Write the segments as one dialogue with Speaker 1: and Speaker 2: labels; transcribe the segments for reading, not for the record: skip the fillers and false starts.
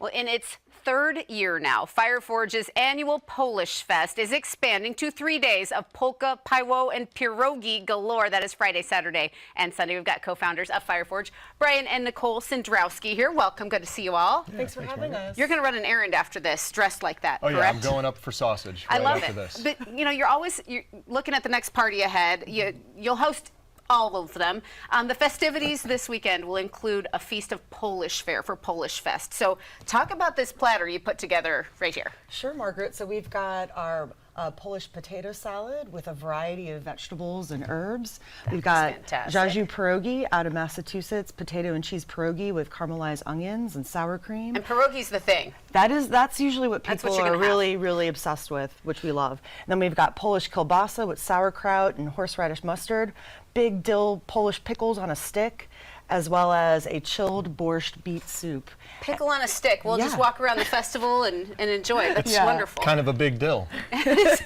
Speaker 1: Well, in its third year now, Fireforge's annual Polish Fest is expanding to 3 days of polka, pyro, and pierogi galore. That is Friday, Saturday, and Sunday. We've got co-founders of Fireforge, Brian and Nicole Sendrowski here. Welcome. Good to see you all.
Speaker 2: Yeah, thanks for having us.
Speaker 1: You're going to run an errand after this, dressed like that,
Speaker 3: correct?
Speaker 1: Yeah,
Speaker 3: I'm going up for sausage right
Speaker 1: I love
Speaker 3: after
Speaker 1: it.
Speaker 3: this.
Speaker 1: But, you know, you're looking at the next party ahead. You'll host all of them. The festivities this weekend will include a feast of Polish fare for Polish Fest. So talk about this platter you put together right here.
Speaker 2: Sure, Margaret. So we've got our Polish potato salad with a variety of vegetables and herbs. We've got Jaju pierogi out of Massachusetts, potato and cheese pierogi with caramelized onions and sour cream.
Speaker 1: And pierogi's the thing.
Speaker 2: That's usually what people are really obsessed with, which we love. And then we've got Polish kielbasa with sauerkraut and horseradish mustard, big dill Polish pickles on a stick, as well as a chilled borscht beet soup.
Speaker 1: Pickle on a stick. We'll just walk around the festival and enjoy. That's wonderful.
Speaker 3: Kind of a big deal.
Speaker 1: It's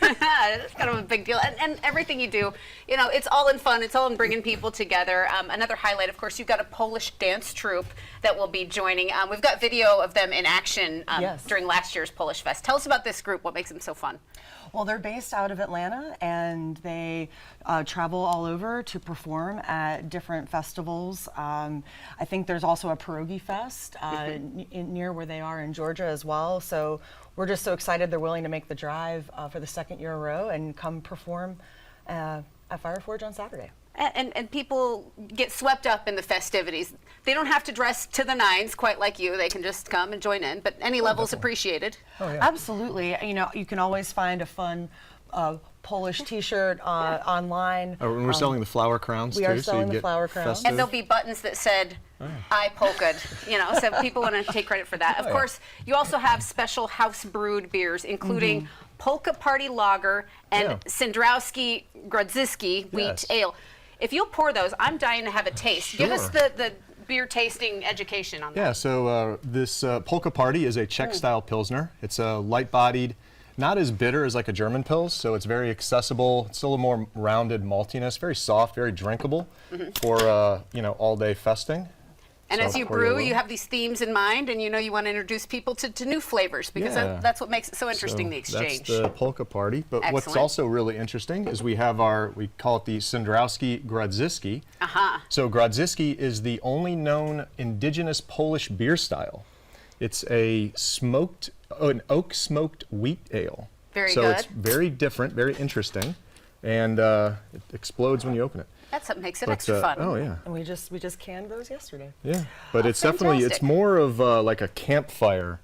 Speaker 1: kind of a big deal. And everything you do, you know, it's all in fun. It's all in bringing people together. Another highlight, of course, you've got a Polish dance troupe that will be joining. We've got video of them in action during last year's Polish Fest. Tell us about this group. What makes them so fun?
Speaker 2: Well, they're based out of Atlanta, and they travel all over to perform at different festivals. I think there's also a pierogi fest near where they are in Georgia as well. So we're just so excited they're willing to make the drive for the second year in a row and come perform at Fireforge on Saturday.
Speaker 1: And people get swept up in the festivities. They don't have to dress to the nines quite like you. They can just come and join in, but any level's appreciated.
Speaker 3: Oh, yeah.
Speaker 2: Absolutely. You know, you can always find a fun Polish t-shirt online.
Speaker 3: Oh, and we're selling the flower crowns too.
Speaker 2: We are selling the flower crowns.
Speaker 3: Festive.
Speaker 1: And there'll be buttons that said, I polka'd, you know, so people want to take credit for that. Of course, you also have special house brewed beers, including Polka Party Lager and Sendrowski Grodziski Wheat Ale. If you'll pour those, I'm dying to have a taste.
Speaker 3: Sure.
Speaker 1: Give us the beer tasting education on that.
Speaker 3: Yeah, so this Polka Party is a Czech-style Pilsner. It's a light-bodied, not as bitter as like a German Pils, so it's very accessible. It's a little more rounded maltiness, very soft, very drinkable for, you know, all-day festing.
Speaker 1: And as you brew, you have these themes in mind, and you know you want to introduce people to new flavors, because that's what makes it so interesting, the exchange.
Speaker 3: That's the Polka Party. But what's also really interesting is we have we call it the Sendrowski Grodziski. So Grodziski is the only known indigenous Polish beer style. It's an oak smoked wheat ale.
Speaker 1: Very
Speaker 3: good. So it's very different, very interesting, and it explodes when you open it.
Speaker 1: That's what makes it extra fun.
Speaker 3: Oh yeah.
Speaker 2: And we just canned those yesterday.
Speaker 3: Yeah, but it's definitely, it's more of like a campfire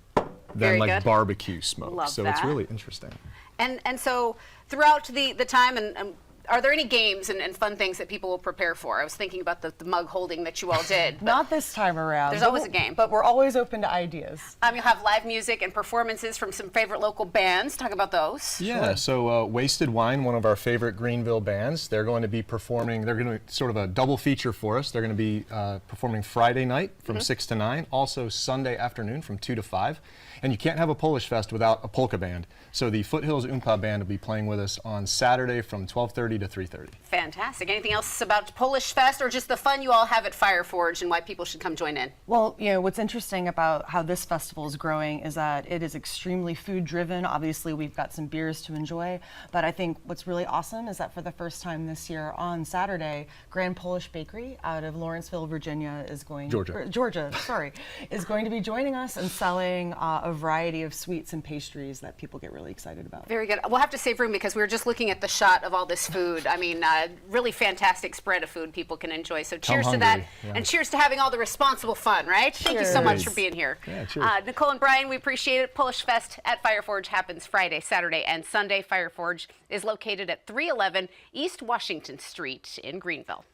Speaker 3: than like barbecue smoke.
Speaker 1: Love
Speaker 3: so
Speaker 1: that.
Speaker 3: It's really interesting.
Speaker 1: And so throughout the time, and are there any games and fun things that people will prepare for? I was thinking about the mug holding that you all did.
Speaker 2: Not this time around.
Speaker 1: There's always a game.
Speaker 2: But we're always open to ideas.
Speaker 1: You'll have live music and performances from some favorite local bands. Talk about those.
Speaker 3: Yeah, so Wasted Wine, one of our favorite Greenville bands, they're going to be performing, they're going to sort of a double feature for us. They're going to be performing Friday night from 6 to 9, also Sunday afternoon from 2 to 5. And you can't have a Polish Fest without a polka band. So the Foothills Oompa Band will be playing with us on Saturday from 12:30 to 3:30.
Speaker 1: Fantastic. Anything else about Polish Fest, or just the fun you all have at Fireforge and why people should come join in?
Speaker 2: Well, you know, what's interesting about how this festival is growing is that it is extremely food driven. Obviously, we've got some beers to enjoy, but I think what's really awesome is that for the first time this year on Saturday, Grand Polish Bakery out of Lawrenceville, Virginia is going Georgia, sorry, is going to be joining us and selling a variety of sweets and pastries that people get really excited about.
Speaker 1: Very good. We'll have to save room because we were just looking at the shot of all this food. I mean, really fantastic spread of food people can enjoy. So cheers to that, and cheers to having all the responsible fun, right? Thank you so much for being here.
Speaker 3: Yeah, cheers.
Speaker 1: Nicole and Brian, we appreciate it. Polish Fest at Fireforge happens Friday, Saturday, and Sunday. Fireforge is located at 311 East Washington Street in Greenville.